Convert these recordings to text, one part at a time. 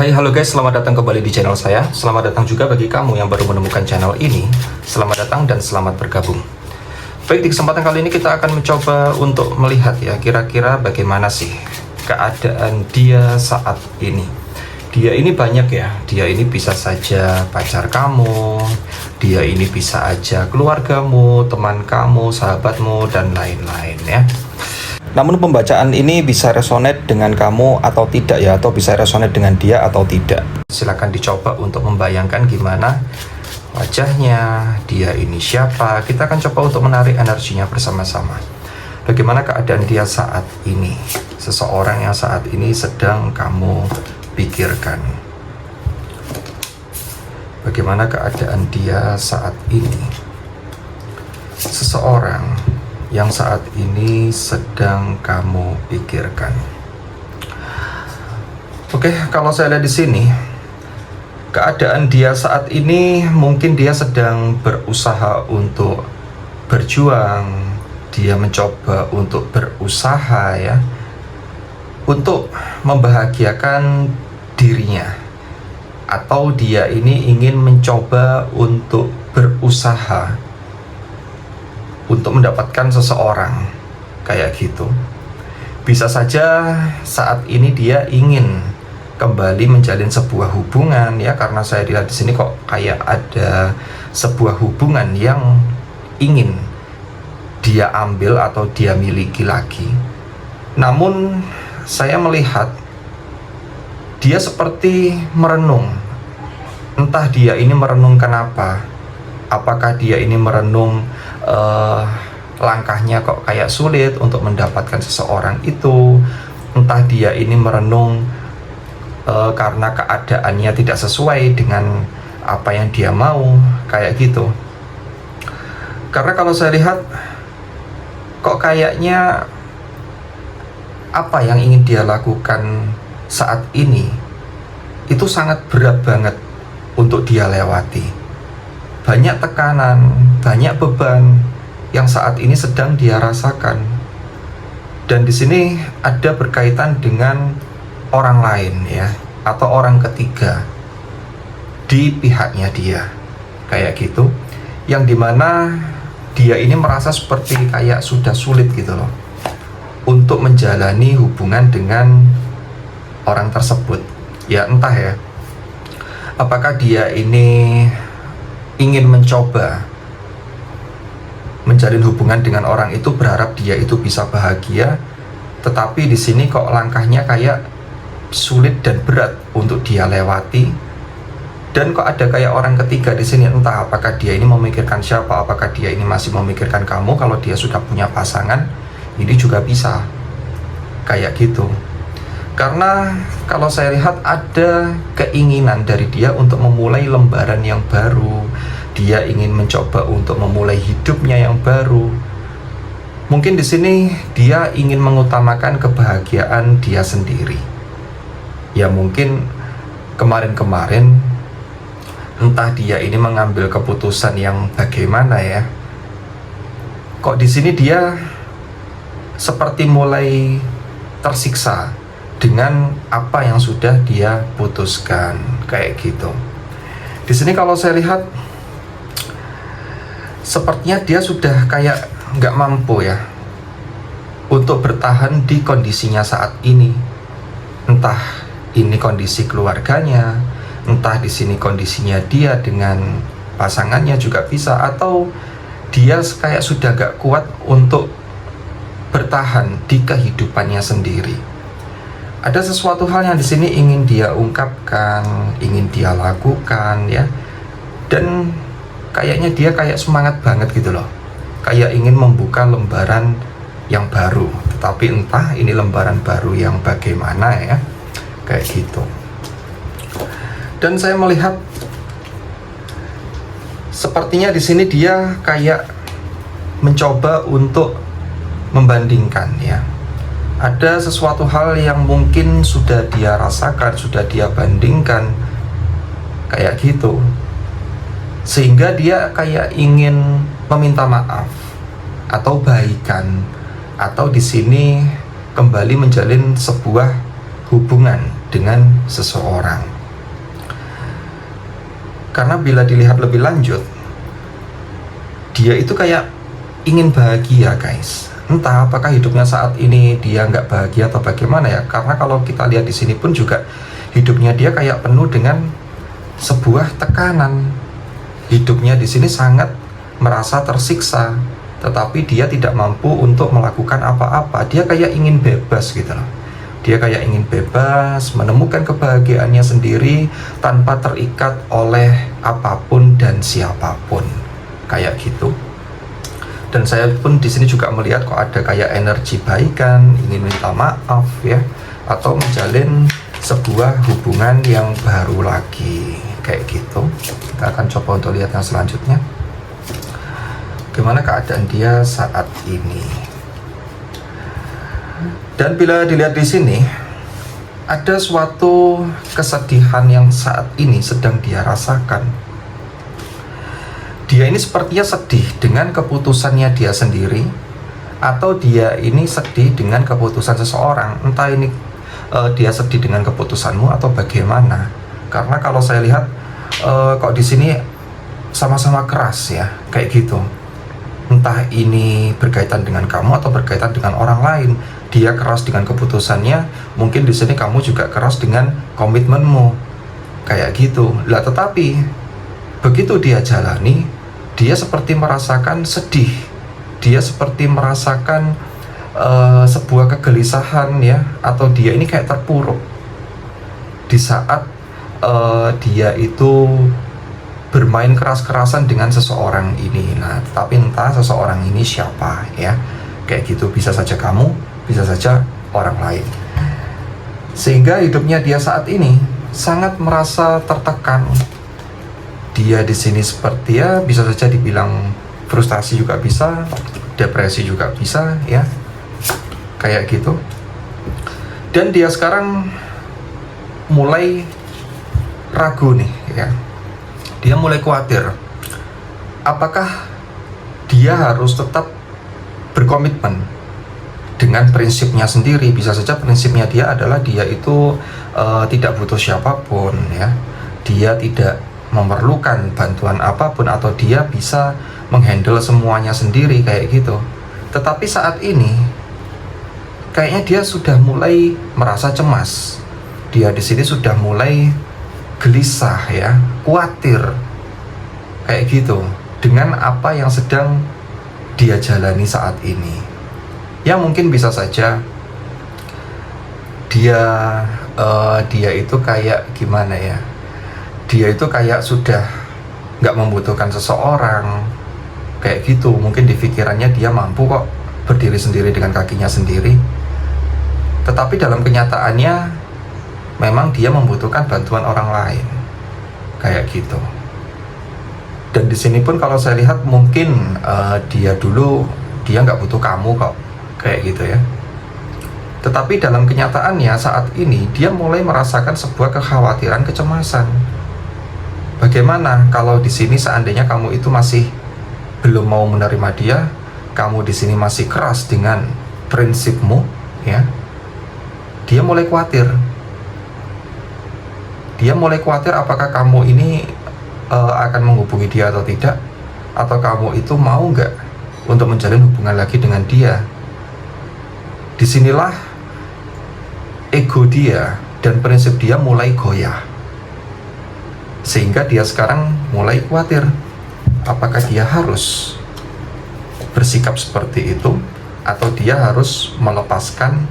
Hai, halo guys, selamat datang kembali di channel saya. Selamat datang juga bagi kamu yang baru menemukan channel ini. Selamat datang dan selamat bergabung. Baik, di kesempatan kali ini kita akan mencoba untuk melihat ya, kira-kira bagaimana sih keadaan dia saat ini. Dia ini banyak ya, dia ini bisa saja pacar kamu, dia ini bisa aja keluargamu, teman kamu, sahabatmu, dan lain-lain ya. Namun pembacaan ini bisa resonate dengan kamu atau tidak ya, atau bisa resonate dengan dia atau tidak. Silahkan dicoba untuk membayangkan gimana wajahnya, dia ini siapa. Kita akan coba untuk menarik energinya bersama-sama. Bagaimana keadaan dia saat ini, seseorang yang saat ini sedang kamu pikirkan. Bagaimana keadaan dia saat ini, seseorang yang saat ini sedang kamu pikirkan. Oke, kalau saya lihat di sini, keadaan dia saat ini mungkin dia sedang berusaha untuk berjuang, dia mencoba untuk berusaha ya, untuk membahagiakan dirinya, atau dia ini ingin mencoba untuk berusaha untuk mendapatkan seseorang, kayak gitu. Bisa saja saat ini dia ingin kembali menjalin sebuah hubungan ya, karena saya lihat di sini kok kayak ada sebuah hubungan yang ingin dia ambil atau dia miliki lagi. Namun saya melihat dia seperti merenung. Entah dia ini merenungkan apa. Apakah dia ini merenung langkahnya kok kayak sulit untuk mendapatkan seseorang itu, entah dia ini merenung karena keadaannya tidak sesuai dengan apa yang dia mau, kayak gitu. Karena kalau saya lihat kok kayaknya apa yang ingin dia lakukan saat ini itu sangat berat banget untuk dia lewati. Banyak tekanan, banyak beban yang saat ini sedang dia rasakan. Dan di sini ada berkaitan dengan orang lain ya, atau orang ketiga di pihaknya dia, kayak gitu. Yang dimana dia ini merasa seperti kayak sudah sulit gitu loh untuk menjalani hubungan dengan orang tersebut. Ya entah ya, apakah dia ini ingin mencoba menjalin hubungan dengan orang itu, berharap dia itu bisa bahagia, tetapi di sini kok langkahnya kayak sulit dan berat untuk dia lewati. Dan kok ada kayak orang ketiga di sini, entah apakah dia ini memikirkan siapa, apakah dia ini masih memikirkan kamu kalau dia sudah punya pasangan, ini juga bisa kayak gitu. Karena kalau saya lihat ada keinginan dari dia untuk memulai lembaran yang baru. Dia ingin mencoba untuk memulai hidupnya yang baru. Mungkin di sini dia ingin mengutamakan kebahagiaan dia sendiri. Ya mungkin kemarin-kemarin entah dia ini mengambil keputusan yang bagaimana ya. Kok di sini dia seperti mulai tersiksa dengan apa yang sudah dia putuskan, kayak gitu. Di sini kalau saya lihat sepertinya dia sudah kayak nggak mampu ya untuk bertahan di kondisinya saat ini. Entah ini kondisi keluarganya, entah di sini kondisinya dia dengan pasangannya juga bisa, atau dia kayak sudah nggak kuat untuk bertahan di kehidupannya sendiri. Ada sesuatu hal yang di sini ingin dia ungkapkan, ingin dia lakukan ya. Dan kayaknya dia kayak semangat banget gitu loh. Kayak ingin membuka lembaran yang baru. Tetapi entah ini lembaran baru yang bagaimana ya. Kayak gitu. Dan saya melihat sepertinya di sini dia kayak mencoba untuk membandingkan ya. Ada sesuatu hal yang mungkin sudah dia rasakan, sudah dia bandingkan, kayak gitu. Sehingga dia kayak ingin meminta maaf atau baikan, atau di sini kembali menjalin sebuah hubungan dengan seseorang. Karena bila dilihat lebih lanjut, dia itu kayak ingin bahagia, guys. Entah apakah hidupnya saat ini dia nggak bahagia atau bagaimana ya. Karena kalau kita lihat di sini pun juga hidupnya dia kayak penuh dengan sebuah tekanan. Hidupnya di sini sangat merasa tersiksa, tetapi dia tidak mampu untuk melakukan apa-apa. Dia kayak ingin bebas gitu loh. Dia kayak ingin bebas, menemukan kebahagiaannya sendiri tanpa terikat oleh apapun dan siapapun. Kayak gitu. Dan saya pun di sini juga melihat kok ada kayak energi baikan, ingin minta maaf ya, atau menjalin sebuah hubungan yang baru lagi. Kayak gitu. Kita akan coba untuk lihat yang selanjutnya. Gimana keadaan dia saat ini? Dan bila dilihat di sini, ada suatu kesedihan yang saat ini sedang dia rasakan. Dia ini sepertinya sedih dengan keputusannya dia sendiri, atau dia ini sedih dengan keputusan seseorang. Entah ini dia sedih dengan keputusanmu atau bagaimana. Karena kalau saya lihat kok di sini sama-sama keras ya, kayak gitu. Entah ini berkaitan dengan kamu atau berkaitan dengan orang lain. Dia keras dengan keputusannya, mungkin di sini kamu juga keras dengan komitmenmu, kayak gitu. Lah tetapi begitu dia jalani, dia seperti merasakan sedih. Dia seperti merasakan sebuah kegelisahan ya, atau dia ini kayak terpuruk di saat dia itu bermain keras-kerasan dengan seseorang ini. Nah, tetapi entah seseorang ini siapa ya, kayak gitu. Bisa saja kamu, bisa saja orang lain. Sehingga hidupnya dia saat ini sangat merasa tertekan. Dia di sini seperti ya, bisa saja dibilang frustasi juga bisa, depresi juga bisa ya, kayak gitu. Dan dia sekarang mulai ragu nih ya. Dia mulai khawatir, apakah dia harus tetap berkomitmen dengan prinsipnya sendiri. Bisa saja prinsipnya dia adalah dia itu tidak butuh siapapun ya. Dia tidak memerlukan bantuan apapun, atau dia bisa menghandle semuanya sendiri kayak gitu. Tetapi saat ini kayaknya dia sudah mulai merasa cemas. Dia di sini sudah mulai gelisah ya, khawatir kayak gitu dengan apa yang sedang dia jalani saat ini. Ya mungkin bisa saja dia itu kayak gimana ya, dia itu kayak sudah nggak membutuhkan seseorang kayak gitu. Mungkin di pikirannya dia mampu kok berdiri sendiri dengan kakinya sendiri, tetapi dalam kenyataannya memang dia membutuhkan bantuan orang lain, kayak gitu. Dan di sini pun kalau saya lihat mungkin dia dulu dia nggak butuh kamu kok, kayak gitu ya. Tetapi dalam kenyataannya saat ini dia mulai merasakan sebuah kekhawatiran, kecemasan. Bagaimana kalau di sini seandainya kamu itu masih belum mau menerima dia, kamu di sini masih keras dengan prinsipmu, ya? Dia mulai khawatir. Dia mulai khawatir apakah kamu ini akan menghubungi dia atau tidak, atau kamu itu mau nggak untuk menjalin hubungan lagi dengan dia. Disinilah ego dia dan prinsip dia mulai goyah, sehingga dia sekarang mulai khawatir apakah dia harus bersikap seperti itu, atau dia harus melepaskan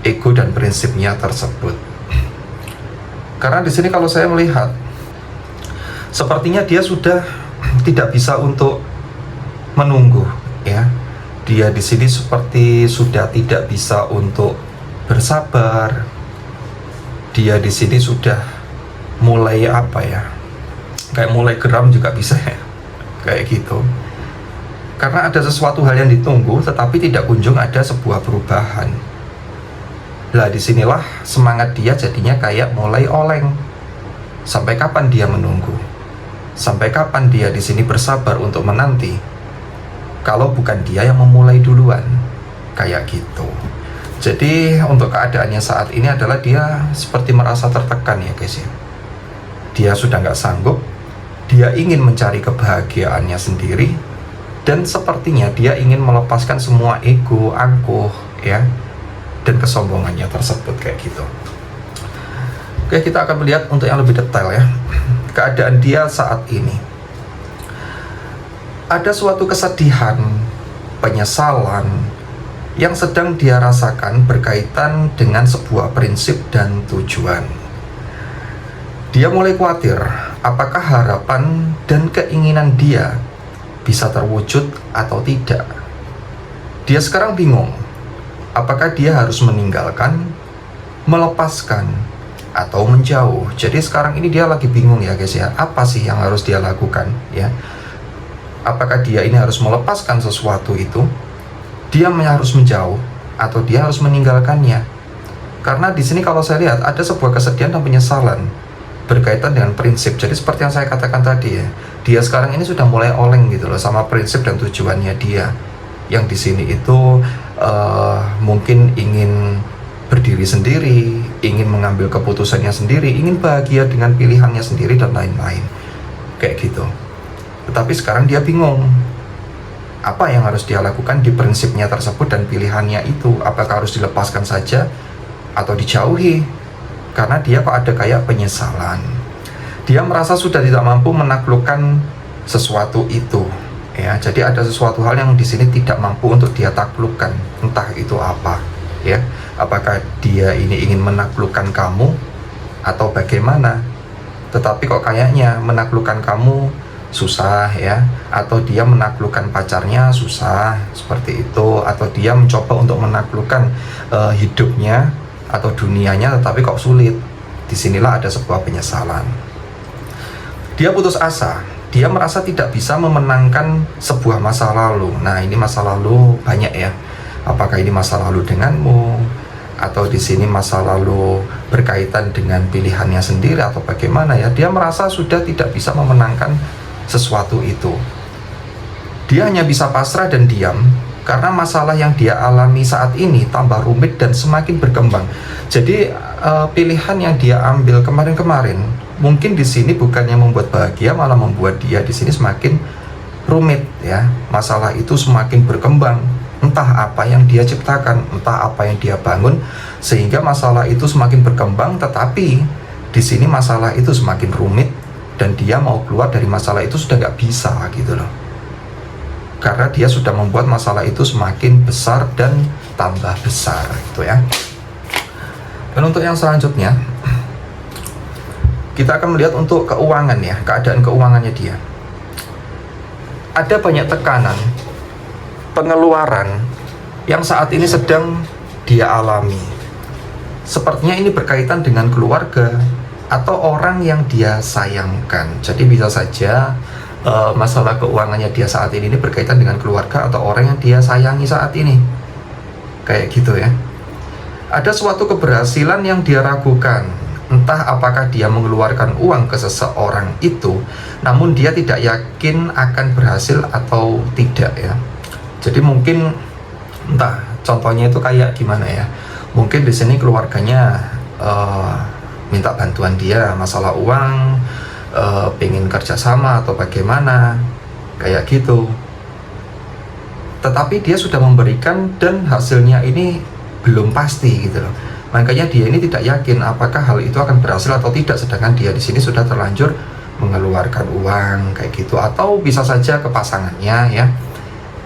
ego dan prinsipnya tersebut. Karena di sini kalau saya melihat, sepertinya dia sudah tidak bisa untuk menunggu, ya. Dia di sini seperti sudah tidak bisa untuk bersabar. Dia di sini sudah mulai apa ya? Kayak mulai geram juga bisa ya. Kayak gitu. Karena ada sesuatu hal yang ditunggu, tetapi tidak kunjung ada sebuah perubahan. Lah disinilah semangat dia jadinya kayak mulai oleng. Sampai kapan dia menunggu? Sampai kapan dia di sini bersabar untuk menanti? Kalau bukan dia yang memulai duluan, kayak gitu. Jadi untuk keadaannya saat ini adalah dia seperti merasa tertekan ya guys ya. Dia sudah nggak sanggup, dia ingin mencari kebahagiaannya sendiri, dan sepertinya dia ingin melepaskan semua ego, angkuh ya, dan kesombongannya tersebut kayak gitu. Oke, kita akan melihat untuk yang lebih detail ya, keadaan dia saat ini. Ada suatu kesedihan, penyesalan yang sedang dia rasakan berkaitan dengan sebuah prinsip dan tujuan. Dia mulai khawatir apakah harapan dan keinginan dia bisa terwujud atau tidak. Dia sekarang bingung apakah dia harus meninggalkan, melepaskan, atau menjauh. Jadi sekarang ini dia lagi bingung ya guys ya, apa sih yang harus dia lakukan ya. Apakah dia ini harus melepaskan sesuatu itu, dia harus menjauh, atau dia harus meninggalkannya. Karena di sini kalau saya lihat ada sebuah kesedihan dan penyesalan berkaitan dengan prinsip. Jadi seperti yang saya katakan tadi ya, dia sekarang ini sudah mulai oleng gitu loh sama prinsip dan tujuannya dia. Yang di sini itu mungkin ingin berdiri sendiri, ingin mengambil keputusannya sendiri, ingin bahagia dengan pilihannya sendiri dan lain-lain kayak gitu. Tetapi sekarang dia bingung apa yang harus dia lakukan di prinsipnya tersebut dan pilihannya itu. Apakah harus dilepaskan saja atau dijauhi? Karena dia kok ada kayak penyesalan. Dia merasa sudah tidak mampu menaklukkan sesuatu itu ya. Jadi ada sesuatu hal yang di sini tidak mampu untuk dia taklukkan. Entah itu apa ya. Apakah dia ini ingin menaklukkan kamu atau bagaimana? Tetapi kok kayaknya menaklukkan kamu susah ya, atau dia menaklukkan pacarnya susah seperti itu, atau dia mencoba untuk menaklukkan hidupnya atau dunianya tetapi kok sulit. Disinilah ada sebuah penyesalan. Dia putus asa, dia merasa tidak bisa memenangkan sebuah masa lalu. Nah ini masa lalu banyak ya, apakah ini masa lalu denganmu, atau di sini masa lalu berkaitan dengan pilihannya sendiri atau bagaimana ya. Dia merasa sudah tidak bisa memenangkan sesuatu itu. Dia hanya bisa pasrah dan diam karena masalah yang dia alami saat ini tambah rumit dan semakin berkembang. Jadi pilihan yang dia ambil kemarin-kemarin mungkin di sini bukannya membuat bahagia, malah membuat dia di sini semakin rumit ya. Masalah itu semakin berkembang. Entah apa yang dia ciptakan, entah apa yang dia bangun, sehingga masalah itu semakin berkembang. Tetapi di sini masalah itu semakin rumit, dan dia mau keluar dari masalah itu sudah nggak bisa gitu loh. Karena dia sudah membuat masalah itu semakin besar dan tambah besar gitu ya. Dan untuk yang selanjutnya, kita akan melihat untuk keuangan ya, keadaan keuangannya dia. Ada banyak tekanan, pengeluaran yang saat ini sedang dia alami. Sepertinya ini berkaitan dengan keluarga atau orang yang dia sayangkan. Jadi bisa saja masalah keuangannya dia saat ini berkaitan dengan keluarga atau orang yang dia sayangi saat ini. Kayak gitu ya. Ada suatu keberhasilan yang dia ragukan. Entah apakah dia mengeluarkan uang ke seseorang itu, namun dia tidak yakin akan berhasil atau tidak ya. Jadi mungkin entah contohnya itu kayak gimana ya. Mungkin di sini keluarganya minta bantuan dia masalah uang, pengen kerjasama atau bagaimana kayak gitu. Tetapi dia sudah memberikan dan hasilnya ini belum pasti gitu loh. Makanya dia ini tidak yakin apakah hal itu akan berhasil atau tidak, sedangkan dia di sini sudah terlanjur mengeluarkan uang kayak gitu. Atau bisa saja ke pasangannya ya.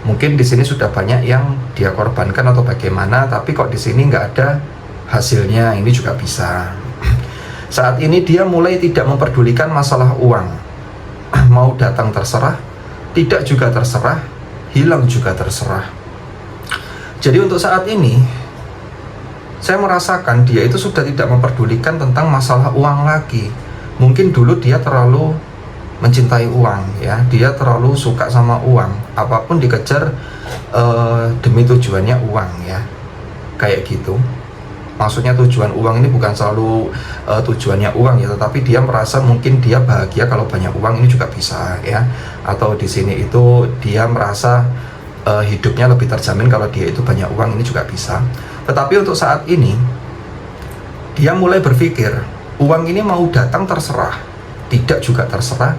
Mungkin di sini sudah banyak yang dia korbankan atau bagaimana, tapi kok di sini nggak ada hasilnya, ini juga bisa. Saat ini dia mulai tidak memperdulikan masalah uang. Mau datang terserah, tidak juga terserah, hilang juga terserah. Jadi untuk saat ini, saya merasakan dia itu sudah tidak memperdulikan tentang masalah uang lagi. Mungkin dulu dia terlalu mencintai uang ya, dia terlalu suka sama uang, apapun dikejar demi tujuannya uang ya, kayak gitu. Maksudnya tujuan uang ini bukan selalu tujuannya uang ya, tetapi dia merasa mungkin dia bahagia kalau banyak uang, ini juga bisa ya. Atau di sini itu dia merasa hidupnya lebih terjamin kalau dia itu banyak uang, ini juga bisa. Tetapi untuk saat ini dia mulai berpikir, uang ini mau datang terserah, tidak juga terserah,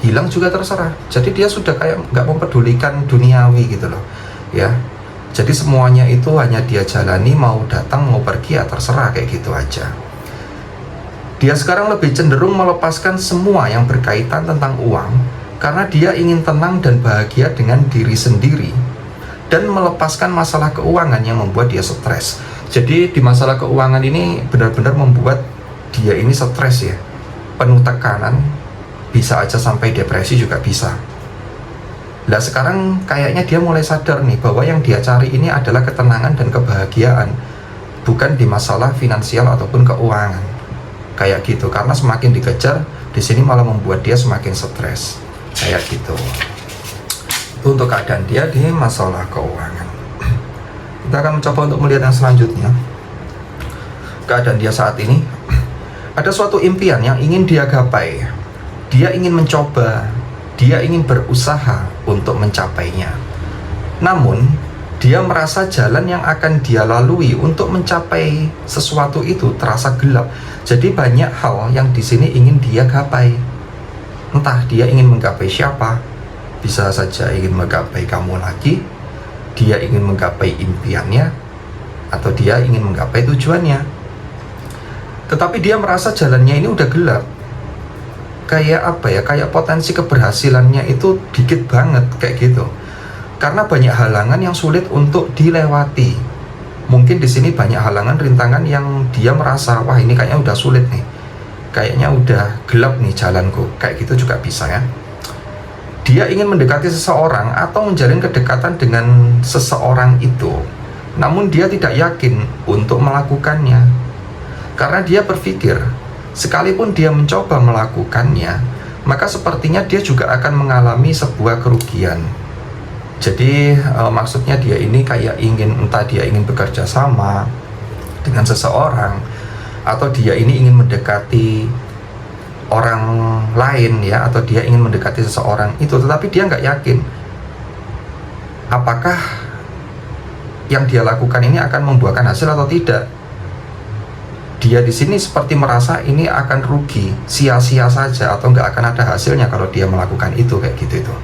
hilang juga terserah. Jadi dia sudah kayak nggak mempedulikan duniawi gitu loh ya. Jadi semuanya itu hanya dia jalani, mau datang mau pergi ya terserah, kayak gitu aja. Dia sekarang lebih cenderung melepaskan semua yang berkaitan tentang uang, karena dia ingin tenang dan bahagia dengan diri sendiri, dan melepaskan masalah keuangan yang membuat dia stres. Jadi di masalah keuangan ini benar-benar membuat dia ini stres ya, penuh tekanan, bisa aja sampai depresi juga bisa. Nah sekarang kayaknya dia mulai sadar nih bahwa yang dia cari ini adalah ketenangan dan kebahagiaan, bukan di masalah finansial ataupun keuangan, kayak gitu. Karena semakin dikejar di sini malah membuat dia semakin stres, kayak gitu. Itu untuk keadaan dia di masalah keuangan. Kita akan mencoba untuk melihat yang selanjutnya. Keadaan dia saat ini, ada suatu impian yang ingin dia gapai. Dia ingin mencoba, dia ingin berusaha untuk mencapainya. Namun, dia merasa jalan yang akan dia lalui untuk mencapai sesuatu itu terasa gelap. Jadi banyak hal yang di sini ingin dia gapai. Entah dia ingin menggapai siapa, bisa saja ingin menggapai kamu lagi, dia ingin menggapai impiannya, atau dia ingin menggapai tujuannya. Tetapi dia merasa jalannya ini udah gelap. Kayak apa ya, kayak potensi keberhasilannya itu dikit banget, kayak gitu. Karena banyak halangan yang sulit untuk dilewati. Mungkin di sini banyak halangan, rintangan yang dia merasa, wah ini kayaknya udah sulit nih, kayaknya udah gelap nih jalanku, kayak gitu juga bisa ya. Dia ingin mendekati seseorang atau menjalin kedekatan dengan seseorang itu, namun dia tidak yakin untuk melakukannya. Karena dia berpikir, sekalipun dia mencoba melakukannya, maka sepertinya dia juga akan mengalami sebuah kerugian. Jadi maksudnya dia ini kayak ingin, entah dia ingin bekerja sama dengan seseorang, atau dia ini ingin mendekati orang lain ya, atau dia ingin mendekati seseorang itu, tetapi dia nggak yakin apakah yang dia lakukan ini akan membuahkan hasil atau tidak. Dia di sini seperti merasa ini akan rugi, sia-sia saja, atau nggak akan ada hasilnya kalau dia melakukan itu, kayak gitu itu.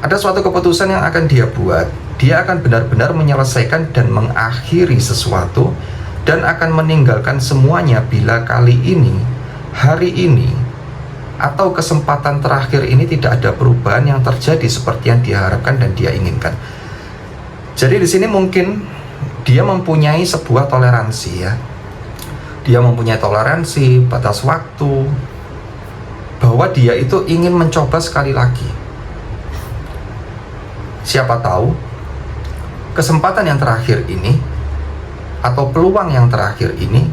Ada suatu keputusan yang akan dia buat. Dia akan benar-benar menyelesaikan dan mengakhiri sesuatu, dan akan meninggalkan semuanya bila kali ini, hari ini, atau kesempatan terakhir ini tidak ada perubahan yang terjadi seperti yang dia harapkan dan dia inginkan. Jadi di sini mungkin dia mempunyai sebuah toleransi ya. Dia mempunyai toleransi, batas waktu, bahwa dia itu ingin mencoba sekali lagi. Siapa tahu kesempatan yang terakhir ini, atau peluang yang terakhir ini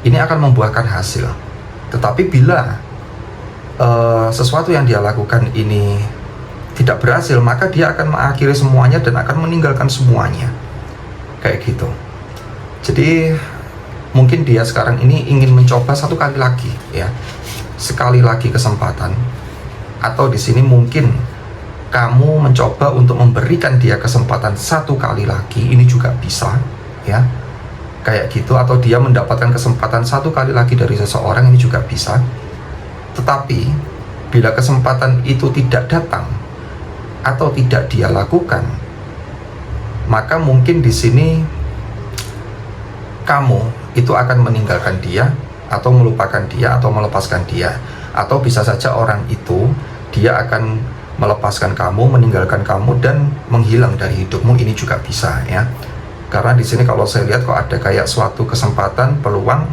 akan membuahkan hasil. Tetapi bila sesuatu yang dia lakukan ini tidak berhasil, maka dia akan mengakhiri semuanya dan akan meninggalkan semuanya, kayak gitu. Jadi mungkin dia sekarang ini ingin mencoba satu kali lagi ya, sekali lagi kesempatan. Atau di sini mungkin kamu mencoba untuk memberikan dia kesempatan satu kali lagi, ini juga bisa ya, kayak gitu. Atau dia mendapatkan kesempatan satu kali lagi dari seseorang, ini juga bisa. Tetapi bila kesempatan itu tidak datang atau tidak dia lakukan, maka mungkin di sini kamu itu akan meninggalkan dia, atau melupakan dia, atau melepaskan dia. Atau bisa saja orang itu, dia akan melepaskan kamu, meninggalkan kamu, dan menghilang dari hidupmu, ini juga bisa ya. Karena di sini kalau saya lihat kok ada kayak suatu kesempatan, peluang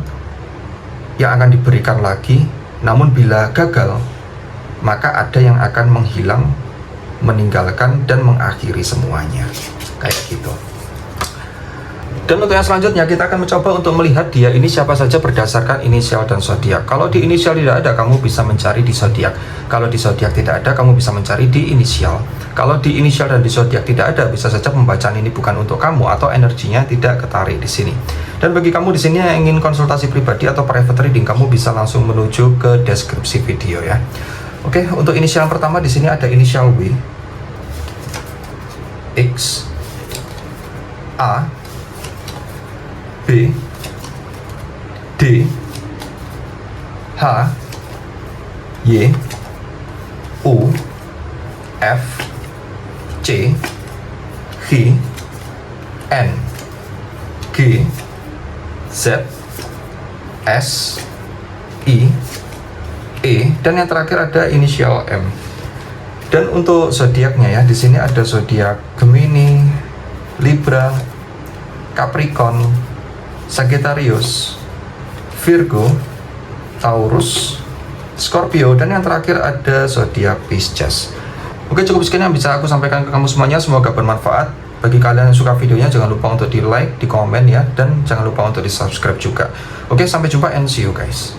yang akan diberikan lagi, namun bila gagal, maka ada yang akan menghilang, meninggalkan, dan mengakhiri semuanya, kayak gitu. Dan untuk yang selanjutnya kita akan mencoba untuk melihat dia ini siapa saja berdasarkan inisial dan zodiak. Kalau di inisial tidak ada, kamu bisa mencari di zodiak. Kalau di zodiak tidak ada, kamu bisa mencari di inisial. Kalau di inisial dan di zodiak tidak ada, bisa saja pembacaan ini bukan untuk kamu, atau energinya tidak ketarik di sini. Dan bagi kamu di sini yang ingin konsultasi pribadi atau private reading, kamu bisa langsung menuju ke deskripsi video ya. Oke, untuk inisial yang pertama di sini ada inisial W, X, A, B, D, H, Y, U, F, C, G, N, G, Z, S, I, E, dan yang terakhir ada inisial M. Dan untuk zodiaknya ya, di sini ada zodiak Gemini, Libra, Capricorn, Sagittarius, Virgo, Taurus, Scorpio, dan yang terakhir ada zodiak Pisces. Oke, cukup sekian yang bisa aku sampaikan ke kamu semuanya. Semoga bermanfaat. Bagi kalian yang suka videonya, jangan lupa untuk di like, di komen ya, dan jangan lupa untuk di subscribe juga. Oke, sampai jumpa and see you guys.